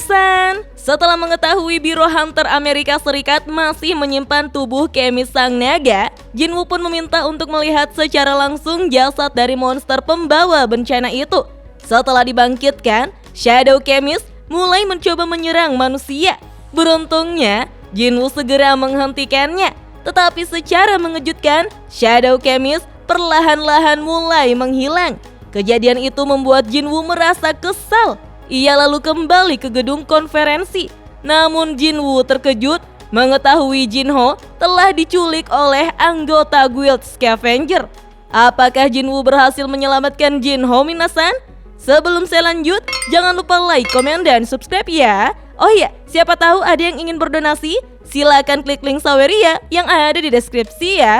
Kemisan. Setelah mengetahui Biro Hunter Amerika Serikat masih menyimpan tubuh Kemis sang naga, Jinwoo pun meminta untuk melihat secara langsung jasad dari monster pembawa bencana itu. Setelah dibangkitkan, Shadow Kemis mulai mencoba menyerang manusia. Beruntungnya, Jinwoo segera menghentikannya. Tetapi secara mengejutkan, Shadow Kemis perlahan-lahan mulai menghilang. Kejadian itu membuat Jinwoo merasa kesal. Ia lalu kembali ke gedung konferensi. Namun Jinwoo terkejut mengetahui Jinho telah diculik oleh anggota Guild Scavenger. Apakah Jinwoo berhasil menyelamatkan Jinho, minasan? Sebelum saya lanjut, jangan lupa like, komen, dan subscribe ya. Oh iya, siapa tahu ada yang ingin berdonasi? Silakan klik link Saweria yang ada di deskripsi ya.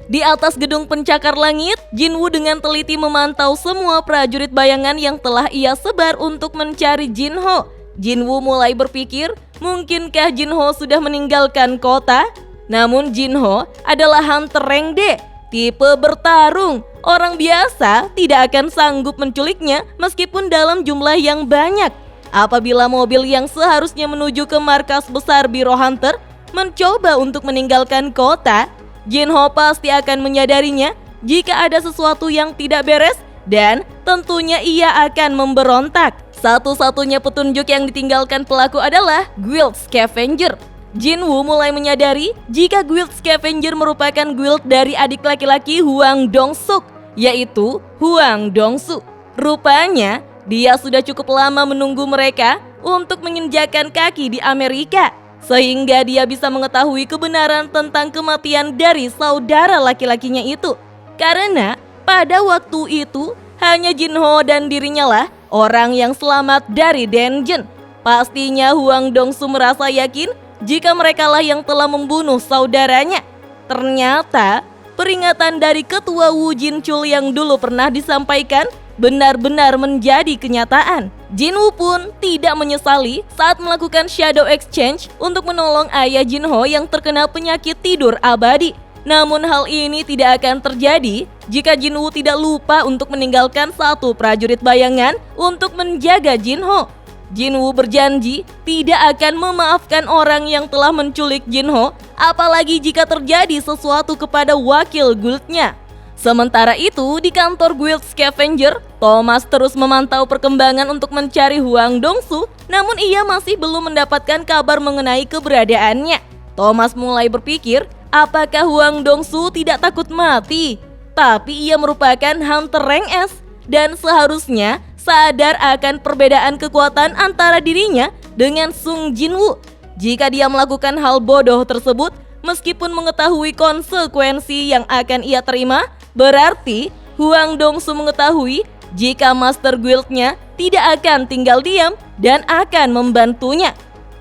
Di atas gedung pencakar langit, Jinwoo dengan teliti memantau semua prajurit bayangan yang telah ia sebar untuk mencari Jinho. Jinwoo mulai berpikir, mungkinkah Jinho sudah meninggalkan kota? Namun Jinho adalah hunter rank D, tipe bertarung. Orang biasa tidak akan sanggup menculiknya meskipun dalam jumlah yang banyak. Apabila mobil yang seharusnya menuju ke markas besar Biro Hunter mencoba untuk meninggalkan kota, Jinho pasti akan menyadarinya jika ada sesuatu yang tidak beres dan tentunya ia akan memberontak. Satu-satunya petunjuk yang ditinggalkan pelaku adalah Guild Scavenger. Jinwoo mulai menyadari jika Guild Scavenger merupakan guild dari adik laki-laki Hwang Dong-suk, yaitu Hwang Dong-su. Rupanya, dia sudah cukup lama menunggu mereka untuk menginjakan kaki di Amerika, sehingga dia bisa mengetahui kebenaran tentang kematian dari saudara laki-lakinya itu. Karena pada waktu itu hanya Jinho dan dirinya lah orang yang selamat dari Denjen. Pastinya Hwang Dong-su merasa yakin jika merekalah yang telah membunuh saudaranya. Ternyata peringatan dari ketua Wu Jinchul yang dulu pernah disampaikan benar-benar menjadi kenyataan. Jinwoo pun tidak menyesali saat melakukan shadow exchange untuk menolong ayah Jinho yang terkena penyakit tidur abadi. Namun hal ini tidak akan terjadi jika Jinwoo tidak lupa untuk meninggalkan satu prajurit bayangan untuk menjaga Jinho. Jinwoo berjanji tidak akan memaafkan orang yang telah menculik Jinho, apalagi jika terjadi sesuatu kepada wakil guildnya. Sementara itu, di kantor Guild Scavenger, Thomas terus memantau perkembangan untuk mencari Hwang Dong-su, namun ia masih belum mendapatkan kabar mengenai keberadaannya. Thomas mulai berpikir, apakah Hwang Dong-su tidak takut mati? Tapi ia merupakan hunter rank S dan seharusnya sadar akan perbedaan kekuatan antara dirinya dengan Sung Jinwoo. Jika dia melakukan hal bodoh tersebut, meskipun mengetahui konsekuensi yang akan ia terima, berarti Hwang Dong-su mengetahui jika Master Guild-nya tidak akan tinggal diam dan akan membantunya.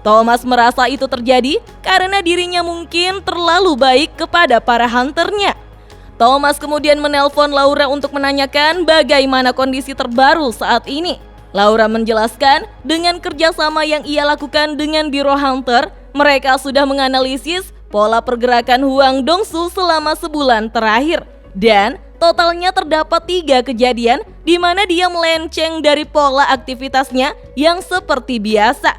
Thomas merasa itu terjadi karena dirinya mungkin terlalu baik kepada para hunternya. Thomas kemudian menelpon Laura untuk menanyakan bagaimana kondisi terbaru saat ini. Laura menjelaskan dengan kerjasama yang ia lakukan dengan Biro Hunter, mereka sudah menganalisis pola pergerakan Hwang Dong-su selama sebulan terakhir. Dan totalnya terdapat 3 kejadian di mana dia melenceng dari pola aktivitasnya yang seperti biasa.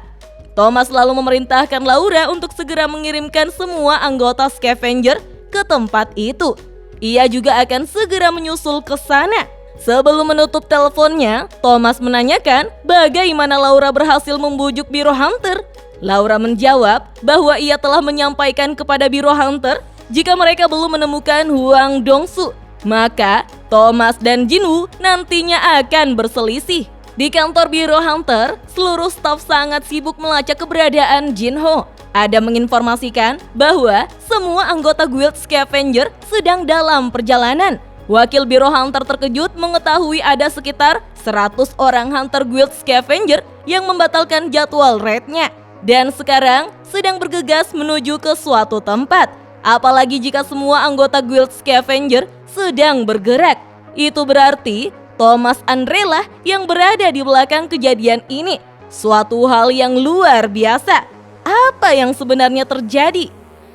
Thomas lalu memerintahkan Laura untuk segera mengirimkan semua anggota Scavenger ke tempat itu. Ia juga akan segera menyusul ke sana. Sebelum menutup teleponnya, Thomas menanyakan bagaimana Laura berhasil membujuk Biro Hunter. Laura menjawab bahwa ia telah menyampaikan kepada Biro Hunter jika mereka belum menemukan Hwang Dong-su, maka Thomas dan Jinwoo nantinya akan berselisih. Di kantor Biro Hunter, seluruh staf sangat sibuk melacak keberadaan Jinho. Adam menginformasikan bahwa semua anggota Guild Scavenger sedang dalam perjalanan. Wakil Biro Hunter terkejut mengetahui ada sekitar 100 orang Hunter Guild Scavenger yang membatalkan jadwal raid-nya dan sekarang sedang bergegas menuju ke suatu tempat. Apalagi jika semua anggota Guild Scavenger sedang bergerak. Itu berarti Thomas Andrella yang berada di belakang kejadian ini. Suatu hal yang luar biasa. Apa yang sebenarnya terjadi?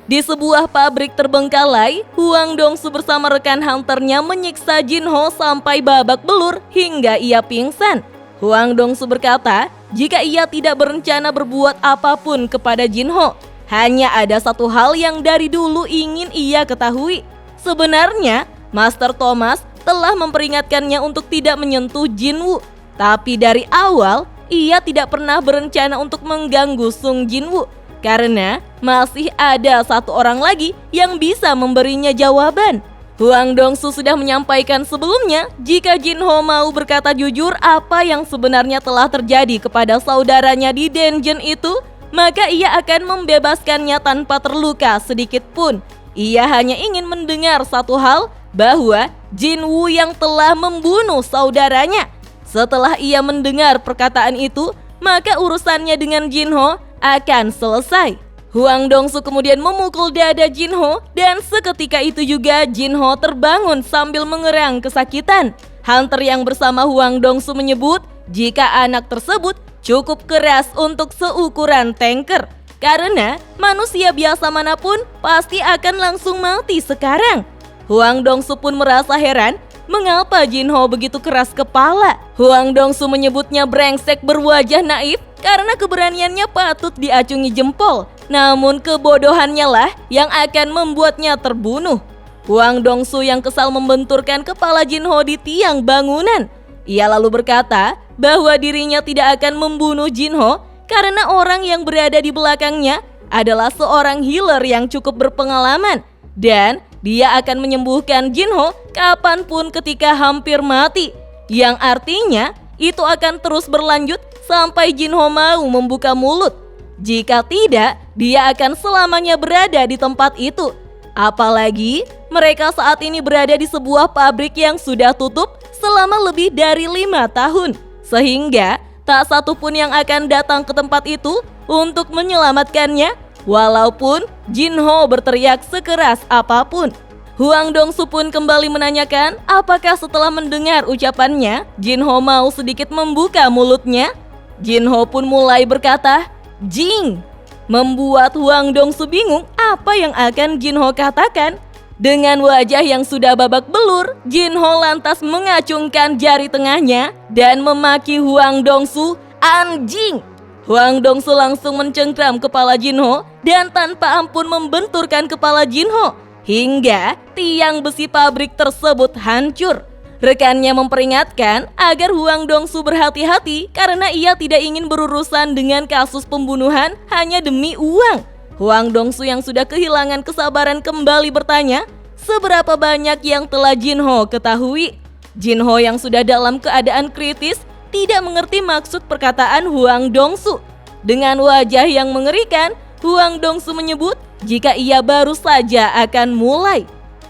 Di sebuah pabrik terbengkalai, Hwang Dong-su bersama rekan hunternya menyiksa Jinho sampai babak belur hingga ia pingsan. Hwang Dong-soo berkata jika ia tidak berencana berbuat apapun kepada Jin-ho. Hanya ada satu hal yang dari dulu ingin ia ketahui. Sebenarnya, Master Thomas telah memperingatkannya untuk tidak menyentuh Jin-woo. Tapi dari awal, ia tidak pernah berencana untuk mengganggu Sung Jin-woo. Karena masih ada satu orang lagi yang bisa memberinya jawaban. Hwang Dong-soo sudah menyampaikan sebelumnya jika Jin-ho mau berkata jujur apa yang sebenarnya telah terjadi kepada saudaranya di dungeon itu, maka ia akan membebaskannya tanpa terluka sedikit pun. Ia hanya ingin mendengar satu hal, bahwa Jin-woo yang telah membunuh saudaranya. Setelah ia mendengar perkataan itu, maka urusannya dengan Jin-ho akan selesai. Hwang Dong-soo kemudian memukul dada Jin-ho dan seketika itu juga Jin-ho terbangun sambil mengerang kesakitan. Hunter yang bersama Hwang Dong-soo menyebut jika anak tersebut cukup keras untuk seukuran tanker. Karena manusia biasa manapun pasti akan langsung mati sekarang. Hwang Dong-soo pun merasa heran mengapa Jin-ho begitu keras kepala. Hwang Dong-soo menyebutnya brengsek berwajah naif karena keberaniannya patut diacungi jempol. Namun kebodohannya lah yang akan membuatnya terbunuh. Hwang Dong-soo yang kesal membenturkan kepala Jin-ho di tiang bangunan. Ia lalu berkata bahwa dirinya tidak akan membunuh Jin-ho karena orang yang berada di belakangnya adalah seorang healer yang cukup berpengalaman. Dan dia akan menyembuhkan Jin-ho kapanpun ketika hampir mati. Yang artinya itu akan terus berlanjut sampai Jin-ho mau membuka mulut. Jika tidak, dia akan selamanya berada di tempat itu. Apalagi mereka saat ini berada di sebuah pabrik yang sudah tutup selama lebih dari 5 tahun. Sehingga tak satu pun yang akan datang ke tempat itu untuk menyelamatkannya, walaupun Jin-ho berteriak sekeras apapun. Hwang Dong-soo pun kembali menanyakan apakah setelah mendengar ucapannya, Jin-ho mau sedikit membuka mulutnya. Jin-ho pun mulai berkata, "Jing!" Membuat Hwang Dong-soo bingung apa yang akan Jin-ho katakan. Dengan wajah yang sudah babak belur, Jin-ho lantas mengacungkan jari tengahnya dan memaki Hwang Dong-soo, "Anjing!" Hwang Dong-soo langsung mencengkram kepala Jin-ho dan tanpa ampun membenturkan kepala Jin-ho hingga tiang besi pabrik tersebut hancur. Rekannya memperingatkan agar Hwang Dong-soo berhati-hati karena ia tidak ingin berurusan dengan kasus pembunuhan hanya demi uang. Hwang Dong-soo yang sudah kehilangan kesabaran kembali bertanya seberapa banyak yang telah Jin-ho ketahui. Jin-ho yang sudah dalam keadaan kritis tidak mengerti maksud perkataan Hwang Dong-soo. Dengan wajah yang mengerikan, Hwang Dong-soo menyebut jika ia baru saja akan mulai.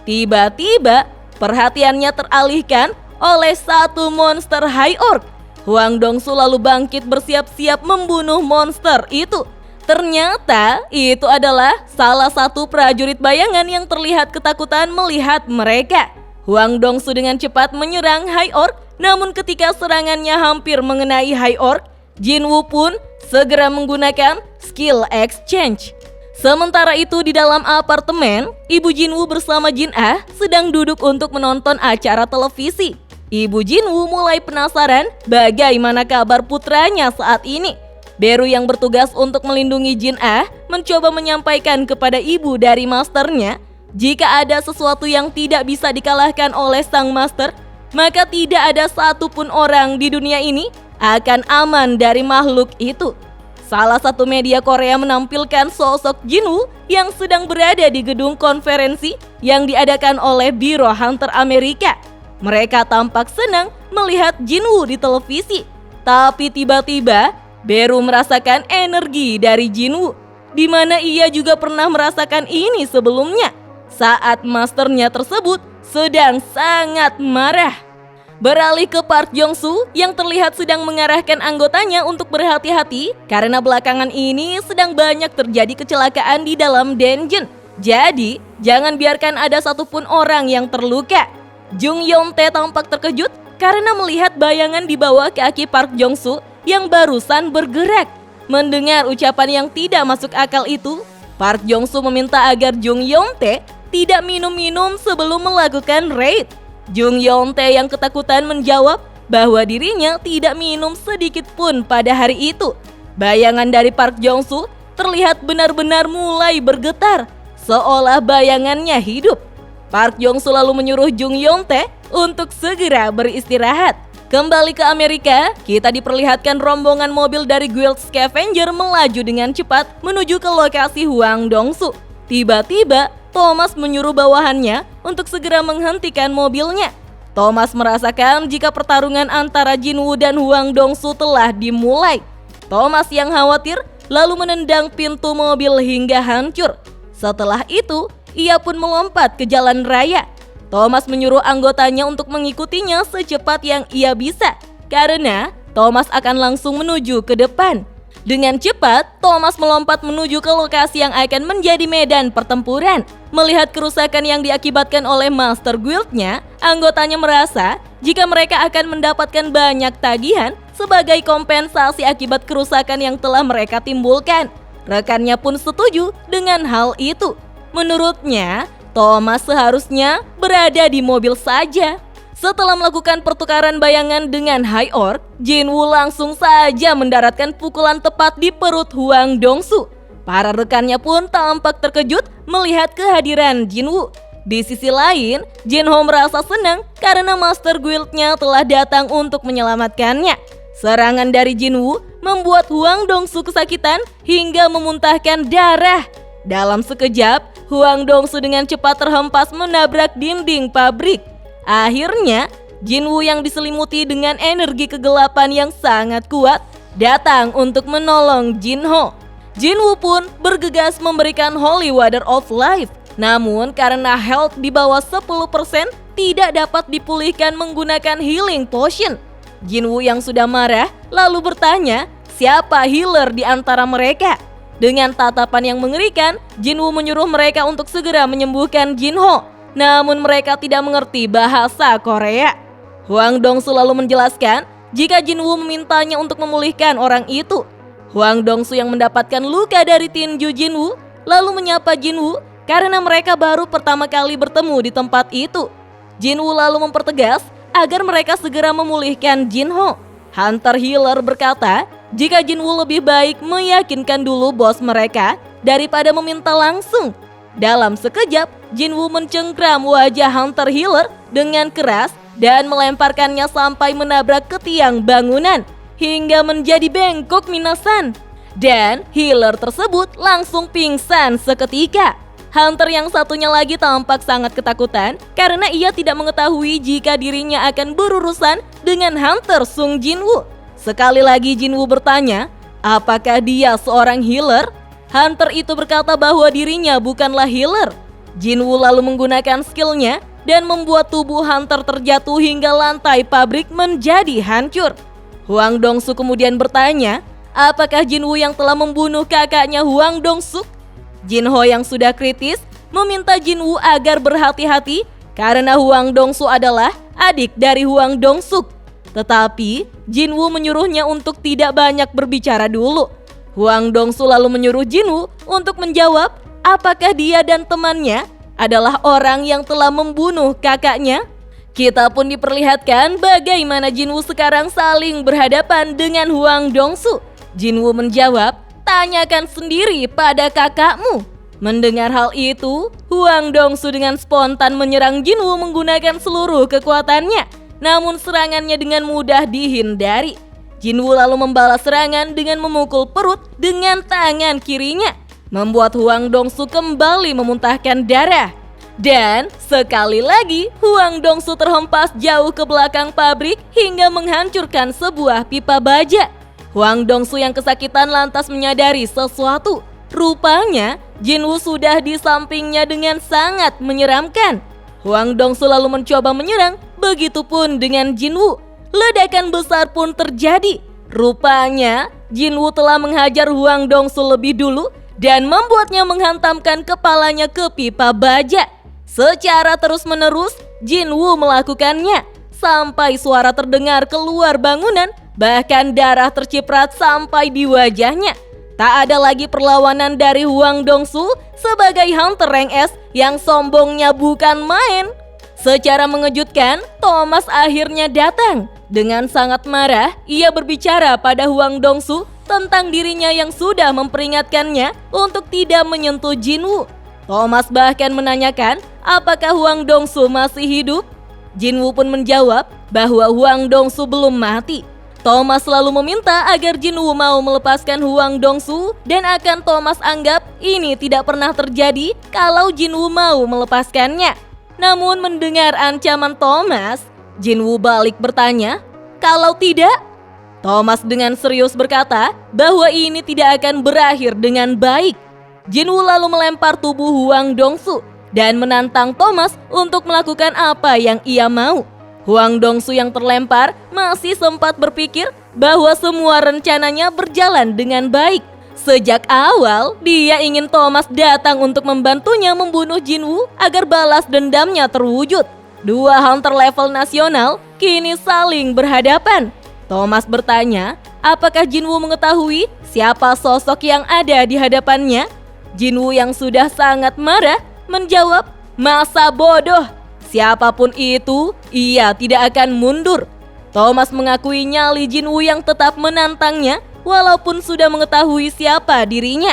Tiba-tiba perhatiannya teralihkan oleh satu monster High Orc. Hwang Dong-soo lalu bangkit bersiap-siap membunuh monster itu. Ternyata itu adalah salah satu prajurit bayangan yang terlihat ketakutan melihat mereka. Hwang Dong-soo dengan cepat menyerang High Orc, namun ketika serangannya hampir mengenai High Orc, Jin-woo pun segera menggunakan skill exchange. Sementara itu di dalam apartemen, Ibu Jin-woo bersama Jin-ah sedang duduk untuk menonton acara televisi. Ibu Jin-woo mulai penasaran bagaimana kabar putranya saat ini. Beru yang bertugas untuk melindungi Jin-ah mencoba menyampaikan kepada ibu dari masternya jika ada sesuatu yang tidak bisa dikalahkan oleh sang master, maka tidak ada satupun orang di dunia ini akan aman dari makhluk itu. Salah satu media Korea menampilkan sosok Jin-woo yang sedang berada di gedung konferensi yang diadakan oleh Biro Hunter Amerika. Mereka tampak senang melihat Jin-woo di televisi, tapi tiba-tiba Beru merasakan energi dari Jin-woo, di mana ia juga pernah merasakan ini sebelumnya saat masternya tersebut sedang sangat marah. Beralih ke Park Jong-soo yang terlihat sedang mengarahkan anggotanya untuk berhati-hati karena belakangan ini sedang banyak terjadi kecelakaan di dalam dungeon. Jadi, jangan biarkan ada satupun orang yang terluka. Jung Yeon-tae tampak terkejut karena melihat bayangan di bawah kaki Park Jong-soo yang barusan bergerak. Mendengar ucapan yang tidak masuk akal itu, Park Jong-soo meminta agar Jung Yeon-tae tidak minum-minum sebelum melakukan raid. Jung Yeon-tae yang ketakutan menjawab bahwa dirinya tidak minum sedikit pun pada hari itu. Bayangan dari Park Jong-soo terlihat benar-benar mulai bergetar, seolah bayangannya hidup. Park Jong-soo lalu menyuruh Jung Yeon-tae untuk segera beristirahat. Kembali ke Amerika, kita diperlihatkan rombongan mobil dari Guild Scavenger melaju dengan cepat menuju ke lokasi Hwang Dong-soo. Tiba-tiba, Thomas menyuruh bawahannya untuk segera menghentikan mobilnya. Thomas merasakan jika pertarungan antara Jin-woo dan Hwang Dong-soo telah dimulai. Thomas yang khawatir lalu menendang pintu mobil hingga hancur. Setelah itu, ia pun melompat ke jalan raya. Thomas menyuruh anggotanya untuk mengikutinya secepat yang ia bisa, karena Thomas akan langsung menuju ke depan. Dengan cepat, Thomas melompat menuju ke lokasi yang akan menjadi medan pertempuran. Melihat kerusakan yang diakibatkan oleh Master Guild-nya, anggotanya merasa jika mereka akan mendapatkan banyak tagihan sebagai kompensasi akibat kerusakan yang telah mereka timbulkan. Rekannya pun setuju dengan hal itu. Menurutnya, Thomas seharusnya berada di mobil saja. Setelah melakukan pertukaran bayangan dengan High Orc, Jin-woo langsung saja mendaratkan pukulan tepat di perut Hwang Dong-soo. Para rekannya pun tampak terkejut melihat kehadiran Jin-woo. Di sisi lain, Jin-ho merasa senang karena Master Guild-nya telah datang untuk menyelamatkannya. Serangan dari Jin-woo membuat Hwang Dong-soo kesakitan hingga memuntahkan darah. Dalam sekejap, Hwang Dong-soo dengan cepat terhempas menabrak dinding pabrik. Akhirnya, Jin-woo yang diselimuti dengan energi kegelapan yang sangat kuat datang untuk menolong Jin-ho. Jin-woo pun bergegas memberikan Holy Water of Life. Namun karena health di bawah 10% tidak dapat dipulihkan menggunakan healing potion. Jin-woo yang sudah marah lalu bertanya siapa healer di antara mereka. Dengan tatapan yang mengerikan, Jin-woo menyuruh mereka untuk segera menyembuhkan Jin-ho. Namun mereka tidak mengerti bahasa Korea. Hwang Dong-soo lalu menjelaskan jika Jin-woo memintanya untuk memulihkan orang itu. Hwang Dong-soo yang mendapatkan luka dari tinju Jin-woo lalu menyapa Jin-woo karena mereka baru pertama kali bertemu di tempat itu. Jin-woo lalu mempertegas agar mereka segera memulihkan Jin-ho. Hunter Healer berkata jika Jin-woo lebih baik meyakinkan dulu bos mereka daripada meminta langsung. Dalam sekejap, Jin-woo mencengkram wajah Hunter Healer dengan keras dan melemparkannya sampai menabrak ke tiang bangunan hingga menjadi bengkok minasan. Dan healer tersebut langsung pingsan seketika. Hunter yang satunya lagi tampak sangat ketakutan karena ia tidak mengetahui jika dirinya akan berurusan dengan Hunter Sung Jin-woo. Sekali lagi Jin-woo bertanya, apakah dia seorang healer? Hunter itu berkata bahwa dirinya bukanlah healer. Jin-woo lalu menggunakan skillnya dan membuat tubuh Hunter terjatuh hingga lantai pabrik menjadi hancur. Hwang Dong-soo kemudian bertanya, apakah Jin-woo yang telah membunuh kakaknya Hwang Dong-soo? Jin-ho yang sudah kritis meminta Jin-woo agar berhati-hati karena Hwang Dong-soo adalah adik dari Hwang Dong-suk. Tetapi Jin-woo menyuruhnya untuk tidak banyak berbicara dulu. Hwang Dong-soo lalu menyuruh Jin-woo untuk menjawab apakah dia dan temannya adalah orang yang telah membunuh kakaknya. Kita pun diperlihatkan bagaimana Jin-woo sekarang saling berhadapan dengan Hwang Dong-soo. Jin-woo menjawab, tanyakan sendiri pada kakakmu. Mendengar hal itu, Hwang Dong-soo dengan spontan menyerang Jin-woo menggunakan seluruh kekuatannya. Namun serangannya dengan mudah dihindari. Jin-woo lalu membalas serangan dengan memukul perut dengan tangan kirinya, membuat Hwang Dong-soo kembali memuntahkan darah. Dan sekali lagi Hwang Dong-soo terhempas jauh ke belakang pabrik hingga menghancurkan sebuah pipa baja. Hwang Dong-soo yang kesakitan lantas menyadari sesuatu. Rupanya Jin-woo sudah di sampingnya dengan sangat menyeramkan. Hwang Dong-soo lalu mencoba menyerang, begitupun dengan Jin-woo. Ledakan besar pun terjadi. Rupanya Jin-woo telah menghajar Hwang Dong-soo lebih dulu dan membuatnya menghantamkan kepalanya ke pipa baja. Secara terus-menerus Jin-woo melakukannya sampai suara terdengar keluar bangunan, bahkan darah terciprat sampai di wajahnya. Tak ada lagi perlawanan dari Hwang Dong-soo sebagai Hunter Rank S yang sombongnya bukan main. Secara mengejutkan, Thomas akhirnya datang. Dengan sangat marah, ia berbicara pada Hwang Dong-su tentang dirinya yang sudah memperingatkannya untuk tidak menyentuh Jinwoo. Thomas bahkan menanyakan apakah Hwang Dong-su masih hidup. Jinwoo pun menjawab bahwa Hwang Dong-su belum mati. Thomas lalu meminta agar Jinwoo mau melepaskan Hwang Dong-su dan akan Thomas anggap ini tidak pernah terjadi kalau Jinwoo mau melepaskannya. Namun mendengar ancaman Thomas, Jinwoo balik bertanya, "Kalau tidak?" Thomas dengan serius berkata bahwa ini tidak akan berakhir dengan baik. Jinwoo lalu melempar tubuh Hwang Dong-su dan menantang Thomas untuk melakukan apa yang ia mau. Hwang Dong-su yang terlempar masih sempat berpikir bahwa semua rencananya berjalan dengan baik. Sejak awal, dia ingin Thomas datang untuk membantunya membunuh Jinwoo agar balas dendamnya terwujud. Dua hunter level nasional kini saling berhadapan. Thomas bertanya, apakah Jinwoo mengetahui siapa sosok yang ada di hadapannya? Jinwoo yang sudah sangat marah menjawab, "Masa bodoh. Siapapun itu, ia tidak akan mundur." Thomas mengakui nyali Jinwoo yang tetap menantangnya walaupun sudah mengetahui siapa dirinya.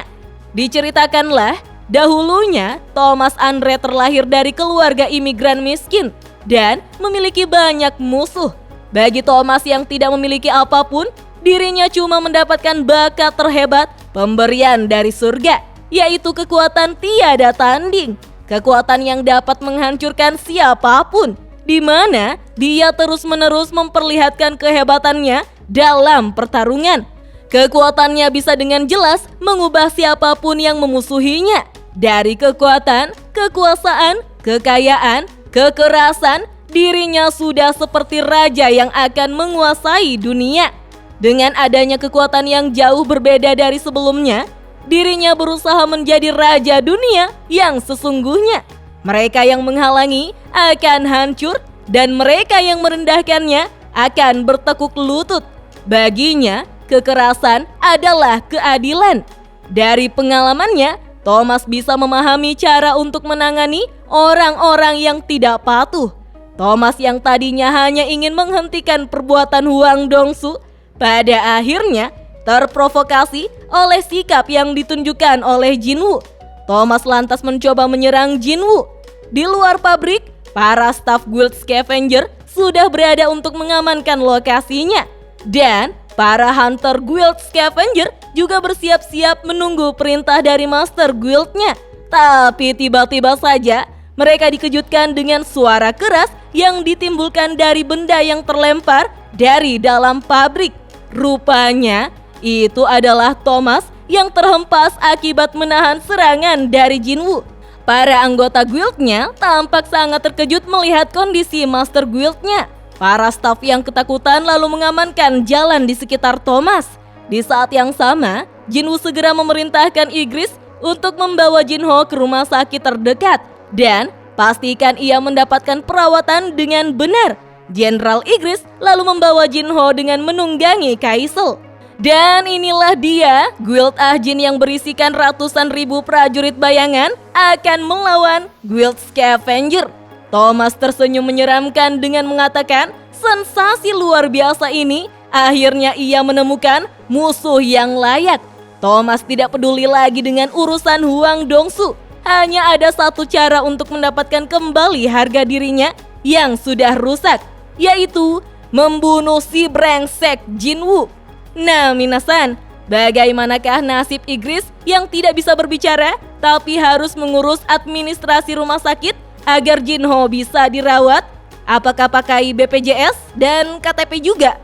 Diceritakanlah, dahulunya Thomas Andre terlahir dari keluarga imigran miskin dan memiliki banyak musuh. Bagi Thomas yang tidak memiliki apapun, dirinya cuma mendapatkan bakat terhebat, pemberian dari surga, yaitu kekuatan tiada tanding. Kekuatan yang dapat menghancurkan siapapun, di mana dia terus-menerus memperlihatkan kehebatannya dalam pertarungan. Kekuatannya bisa dengan jelas mengubah siapapun yang memusuhinya. Dari kekuatan, kekuasaan, kekayaan, kekerasan, dirinya sudah seperti raja yang akan menguasai dunia. Dengan adanya kekuatan yang jauh berbeda dari sebelumnya, dirinya berusaha menjadi raja dunia yang sesungguhnya. Mereka yang menghalangi akan hancur dan mereka yang merendahkannya akan bertekuk lutut. Baginya, kekerasan adalah keadilan. Dari pengalamannya, Thomas bisa memahami cara untuk menangani orang-orang yang tidak patuh. Thomas yang tadinya hanya ingin menghentikan perbuatan Hwang Dong-su, pada akhirnya terprovokasi oleh sikap yang ditunjukkan oleh Jinwoo. Thomas lantas mencoba menyerang Jinwoo. Di luar pabrik, para staf Guild Scavenger sudah berada untuk mengamankan lokasinya. Dan para hunter Guild Scavenger juga bersiap-siap menunggu perintah dari Master Guildnya. Tapi tiba-tiba saja mereka dikejutkan dengan suara keras yang ditimbulkan dari benda yang terlempar dari dalam pabrik. Rupanya itu adalah Thomas yang terhempas akibat menahan serangan dari Jinwoo. Para anggota guildnya tampak sangat terkejut melihat kondisi Master Guildnya. Para staf yang ketakutan lalu mengamankan jalan di sekitar Thomas. Di saat yang sama, Jinwoo segera memerintahkan Igris untuk membawa Jinho ke rumah sakit terdekat dan pastikan ia mendapatkan perawatan dengan benar. Jenderal Igris lalu membawa Jinho dengan menunggangi Kaisel. Dan inilah dia, Guild Ajin yang berisikan ratusan ribu prajurit bayangan akan melawan Guild Scavenger. Thomas tersenyum menyeramkan dengan mengatakan, sensasi luar biasa ini, akhirnya ia menemukan musuh yang layak. Thomas tidak peduli lagi dengan urusan Hwang Dong-su. Hanya ada satu cara untuk mendapatkan kembali harga dirinya yang sudah rusak, yaitu membunuh si brengsek Jinwoo. Nah, minasan, bagaimanakah nasib Igris yang tidak bisa berbicara tapi harus mengurus administrasi rumah sakit agar Jinho bisa dirawat? Apakah pakai BPJS dan KTP juga?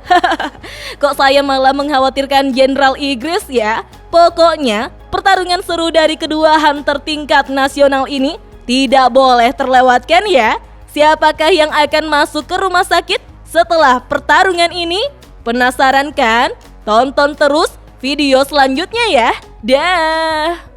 Kok saya malah mengkhawatirkan Jenderal Igris ya? Pokoknya, pertarungan seru dari kedua hunter tingkat nasional ini tidak boleh terlewatkan ya. Siapakah yang akan masuk ke rumah sakit setelah pertarungan ini? Penasaran kan? Tonton terus video selanjutnya ya. Dah.